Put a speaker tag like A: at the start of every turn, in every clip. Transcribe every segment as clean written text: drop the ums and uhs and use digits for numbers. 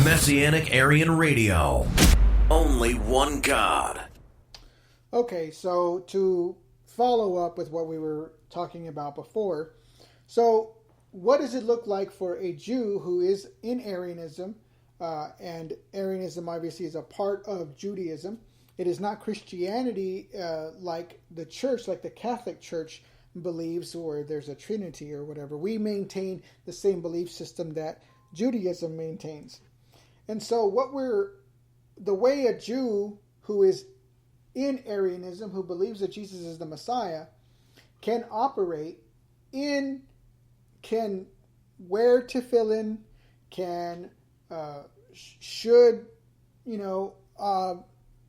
A: Messianic Arian Radio. Only one God.
B: Okay, so to follow up with what we were talking about before, so what does it look like for a Jew who is in Arianism? And Arianism obviously is a part of Judaism. It is not Christianity like the church, like the Catholic Church believes, or there's a Trinity or whatever. We maintain the same belief system that Judaism maintains. And so the way a Jew who is in Arianism, who believes that Jesus is the Messiah, can operate can wear tefillin, should,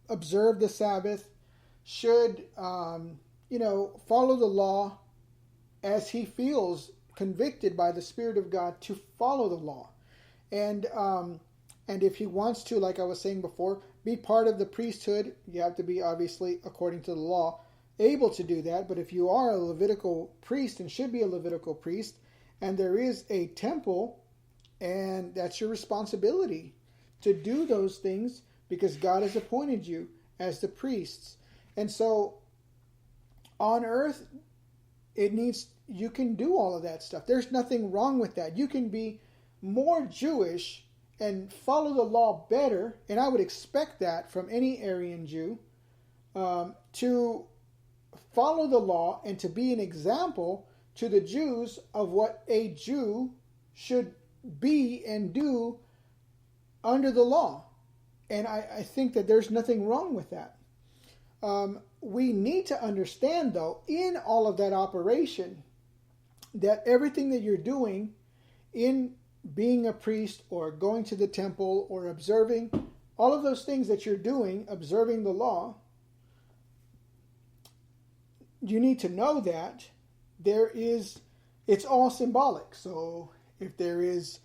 B: observe the Sabbath, should, follow the law as he feels convicted by the Spirit of God to follow the law. And if he wants to, like I was saying before, be part of the priesthood, you have to be, obviously, according to the law, able to do that. But if you are a Levitical priest and should be a Levitical priest, and there is a temple, and that's your responsibility to do those things because God has appointed you as the priests. And so on earth, you can do all of that stuff. There's nothing wrong with that. You can be more Jewish and follow the law better, and I would expect that from any Arian Jew, to follow the law and to be an example to the Jews of what a Jew should be and do under the law. And I think that there's nothing wrong with that. We need to understand, though, in all of that operation, that everything that you're doing in being a priest or going to the temple or observing, all of those things that you're doing, observing the law, you need to know that it's all symbolic. So if there is,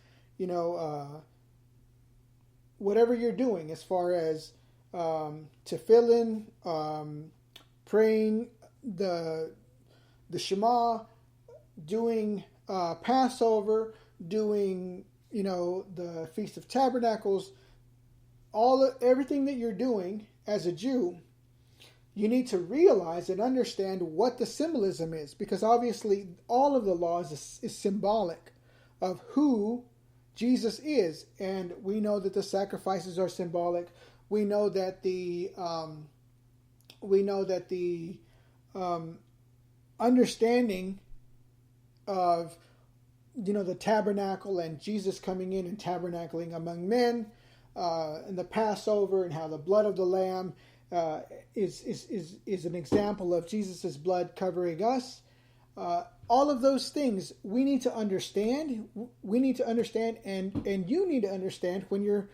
B: whatever you're doing as far as tefillin, praying the Shema, doing Passover, doing, the Feast of Tabernacles, everything that you're doing as a Jew, you need to realize and understand what the symbolism is, because obviously all of the law is symbolic of who Jesus is, and we know that the sacrifices are symbolic. We know that the understanding of the tabernacle and Jesus coming in and tabernacling among men, and the Passover and how the blood of the Lamb is an example of Jesus' blood covering us. All of those things we need to understand. We need to understand, and you need to understand when you're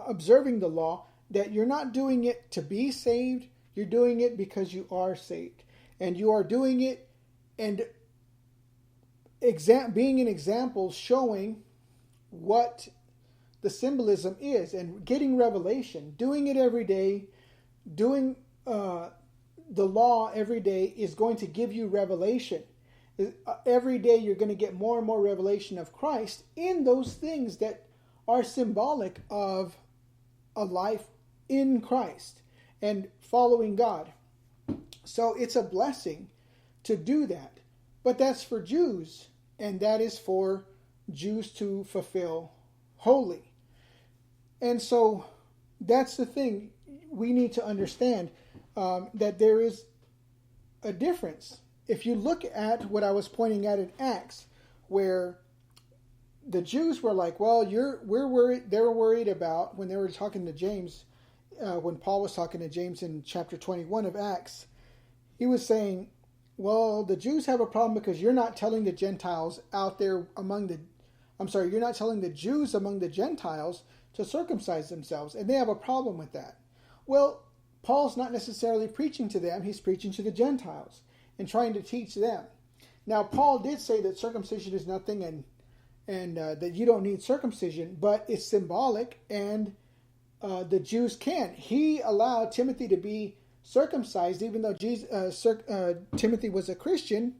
B: observing the law, that you're not doing it to be saved. You're doing it because you are saved, and you are doing it and being an example, showing what the symbolism is, and getting revelation, doing it every day, doing the law every day is going to give you revelation. Every day you're going to get more and more revelation of Christ in those things that are symbolic of a life in Christ and following God. So it's a blessing to do that. But that's for Jews, and that is for Jews to fulfill wholly. And so that's the thing. We need to understand that there is a difference. If you look at what I was pointing at in Acts, where the Jews were like, well, we're worried. They were worried about, when they were talking to James, when Paul was talking to James in chapter 21 of Acts, he was saying, well, the Jews have a problem because you're not telling the Gentiles out there you're not telling the Jews among the Gentiles to circumcise themselves, and they have a problem with that. Well, Paul's not necessarily preaching to them, he's preaching to the Gentiles and trying to teach them. Now, Paul did say that circumcision is nothing and that you don't need circumcision, but it's symbolic, and the Jews can. He allowed Timothy to be circumcised, even though Timothy was a Christian,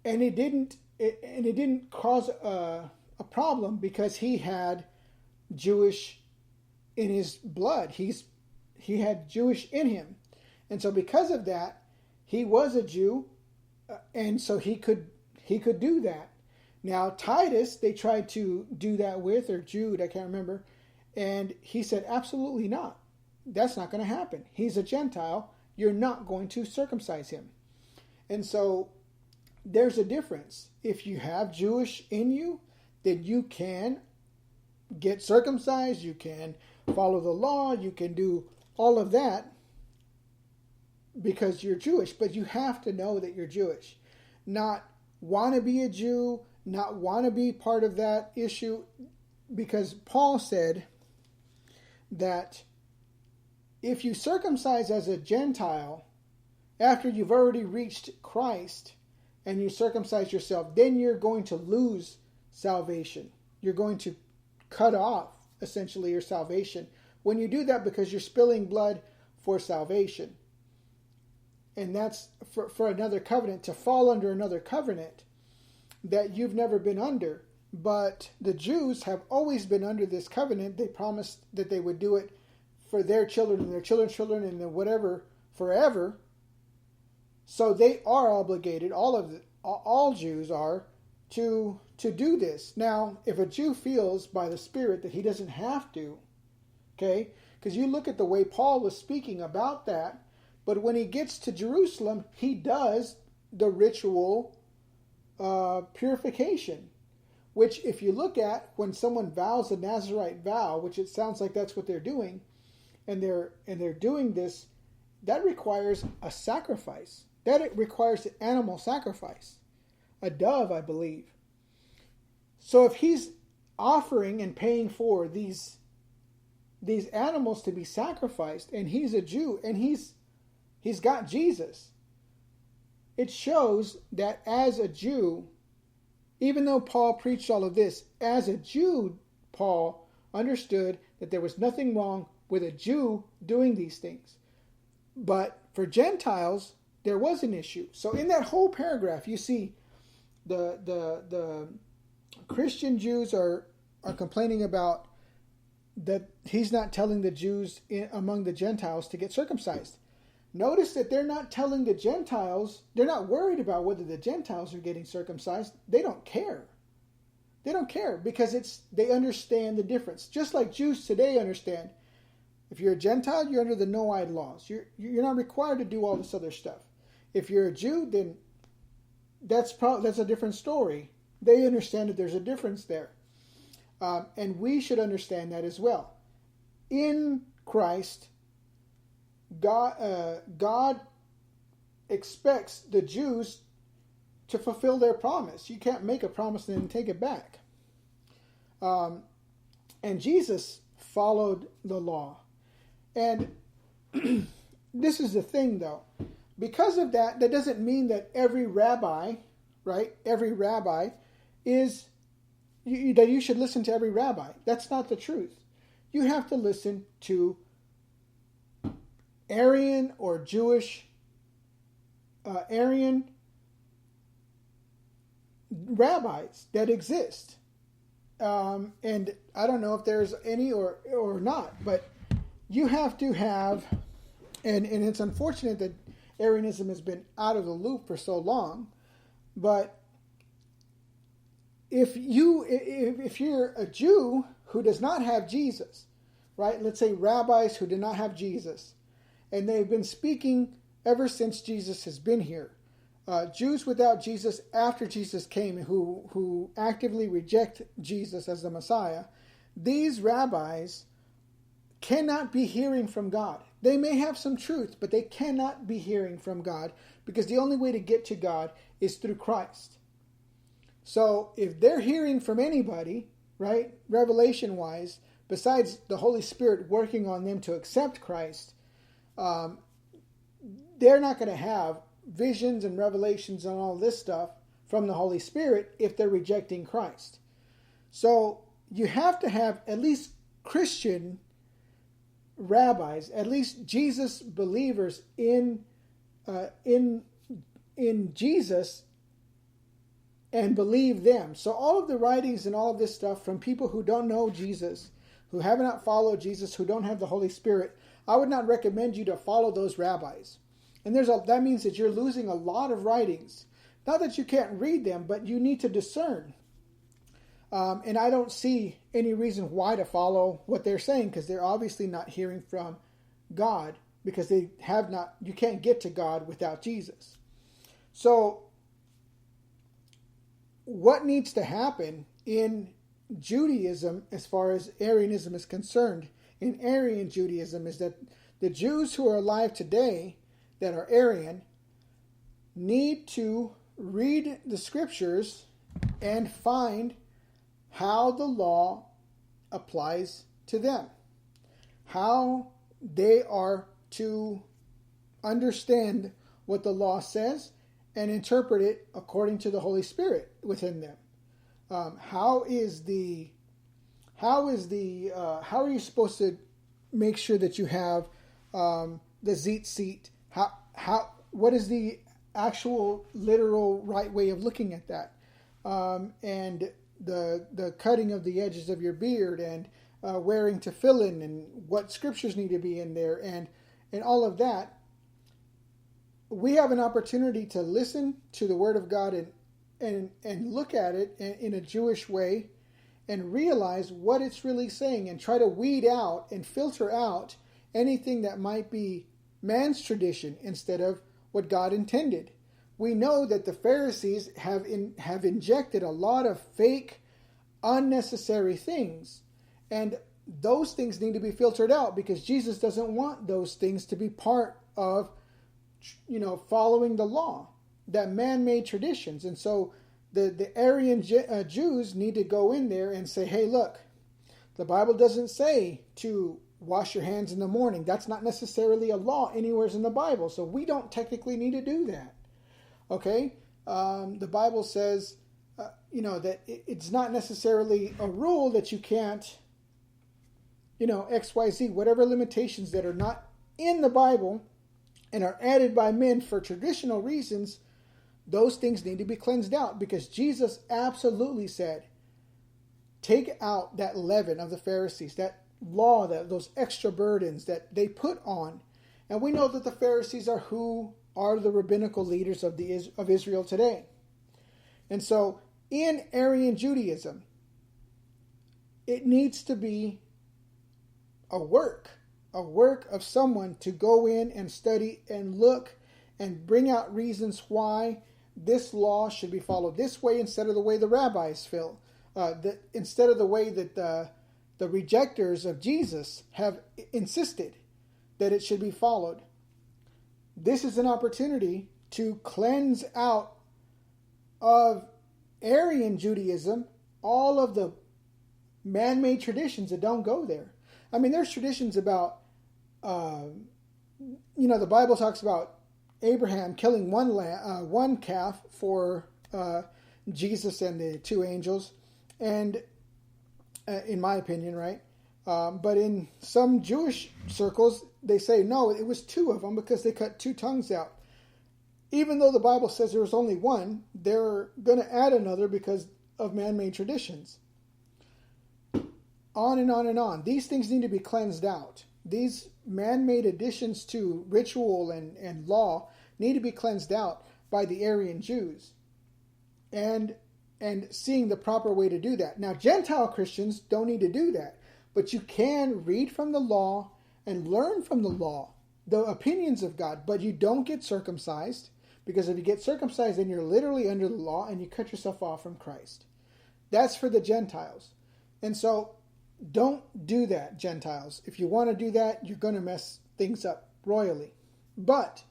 B: and it didn't cause a problem because he had Jewish in his blood. He had Jewish in him. And so because of that, he was a Jew, and so he could do that. Now Titus, they tried to do that with, or Jude, I can't remember, and he said, absolutely not. That's not going to happen. He's a Gentile. You're not going to circumcise him. And so there's a difference. If you have Jewish in you, then you can get circumcised, you can follow the law, you can do all of that because you're Jewish. But you have to know that you're Jewish. Not want to be a Jew, not want to be part of that issue, because Paul said that if you circumcise as a Gentile after you've already reached Christ and you circumcise yourself, then you're going to lose salvation. You're going to cut off essentially your salvation when you do that, because you're spilling blood for salvation. And that's for another covenant, to fall under another covenant that you've never been under. But the Jews have always been under this covenant. They promised that they would do it for their children and their children's children and then whatever forever. So they are obligated, all Jews are, to do this. Now, if a Jew feels by the Spirit that he doesn't have to, okay, because you look at the way Paul was speaking about that, but when he gets to Jerusalem, he does the ritual purification, which if you look at when someone vows a Nazirite vow, which it sounds like that's what they're doing, and they're doing this, that requires a sacrifice. That it requires an animal sacrifice, a dove, I believe. So if he's offering and paying for these animals to be sacrificed, and he's a Jew, and he's got Jesus, it shows that as a Jew, even though Paul preached all of this, as a Jew, Paul understood that there was nothing wrong with a Jew doing these things. But for Gentiles, there was an issue. So in that whole paragraph, you see the Christian Jews are complaining about that he's not telling the Jews among the Gentiles to get circumcised. Notice that they're not telling the Gentiles, they're not worried about whether the Gentiles are getting circumcised. They don't care. They don't care because they understand the difference. Just like Jews today understand. If you're a Gentile, you're under the no-id laws. You're not required to do all this other stuff. If you're a Jew, then that's a different story. They understand that there's a difference there. And we should understand that as well. In Christ, God expects the Jews to fulfill their promise. You can't make a promise and then take it back. And Jesus followed the law. And this is the thing, though. Because of that, that doesn't mean that every rabbi, right? Every rabbi that you should listen to every rabbi. That's not the truth. You have to listen to Arian or Jewish, Arian rabbis that exist. And I don't know if there's any or not, but you have to have, and it's unfortunate that Arianism has been out of the loop for so long, but if you're a Jew who does not have Jesus, right? Let's say rabbis who do not have Jesus, and they've been speaking ever since Jesus has been here. Jews without Jesus after Jesus came, who actively reject Jesus as the Messiah, these rabbis cannot be hearing from God. They may have some truth, but they cannot be hearing from God because the only way to get to God is through Christ. So if they're hearing from anybody, right, revelation-wise, besides the Holy Spirit working on them to accept Christ, they're not going to have visions and revelations and all this stuff from the Holy Spirit if they're rejecting Christ. So you have to have at least Christian rabbis, at least Jesus believers in Jesus, and believe them. So all of the writings and all of this stuff from people who don't know Jesus, who have not followed Jesus, who don't have the Holy Spirit, I would not recommend you to follow those rabbis. And that means that you're losing a lot of writings. Not that you can't read them, but you need to discern. And I don't see any reason why to follow what they're saying, because they're obviously not hearing from God, because you can't get to God without Jesus. So what needs to happen in Judaism, as far as Arianism is concerned, in Arian Judaism, is that the Jews who are alive today that are Arian need to read the scriptures and find how the law applies to them, how they are to understand what the law says and interpret it according to the Holy Spirit within them. How are you supposed to make sure that you have the Zitzit? What is the actual literal right way of looking at that? And the cutting of the edges of your beard, and wearing tefillin, and what scriptures need to be in there, and all of that. We have an opportunity to listen to the Word of God and look at it in a Jewish way and realize what it's really saying, and try to weed out and filter out anything that might be man's tradition instead of what God intended. We know that the Pharisees have injected a lot of fake, unnecessary things, and those things need to be filtered out, because Jesus doesn't want those things to be part of, following the law, that man-made traditions. And so the Arian Jews need to go in there and say, hey, look, the Bible doesn't say to wash your hands in the morning. That's not necessarily a law anywhere in the Bible, so we don't technically need to do that. Okay? The Bible says, that it's not necessarily a rule that you can't, X, Y, Z, whatever limitations that are not in the Bible and are added by men for traditional reasons, those things need to be cleansed out, because Jesus absolutely said, take out that leaven of the Pharisees, that law, those extra burdens that they put on. And we know that the Pharisees are who are the rabbinical leaders of Israel today. And so in Arian Judaism, it needs to be a work of someone to go in and study and look and bring out reasons why this law should be followed this way instead of the way the rabbis feel, instead of the way that the rejectors of Jesus have insisted that it should be followed. This is an opportunity to cleanse out of Arian Judaism all of the man-made traditions that don't go there. I mean, there's traditions about, the Bible talks about Abraham killing one calf for Jesus and the two angels, and in my opinion, right? But in some Jewish circles, they say, no, it was two of them because they cut two tongues out. Even though the Bible says there was only one, they're going to add another because of man-made traditions. On and on and on. These things need to be cleansed out. These man-made additions to ritual and law need to be cleansed out by the Arian Jews. And seeing the proper way to do that. Now, Gentile Christians don't need to do that. But you can read from the law and learn from the law, the opinions of God. But you don't get circumcised, because if you get circumcised, then you're literally under the law and you cut yourself off from Christ. That's for the Gentiles. And so don't do that, Gentiles. If you want to do that, you're going to mess things up royally. But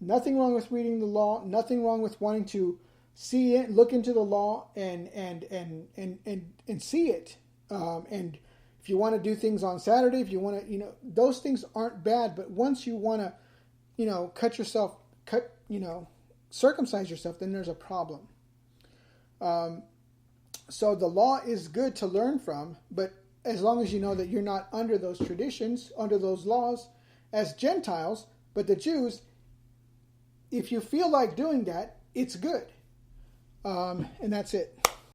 B: nothing wrong with reading the law, nothing wrong with wanting to see it, look into the law and see it. And if you want to do things on Saturday, if you want to, those things aren't bad. But once you want to, circumcise yourself, then there's a problem. So the law is good to learn from, but as long as you know that you're not under those traditions, under those laws as Gentiles, but the Jews, if you feel like doing that, it's good. And that's it.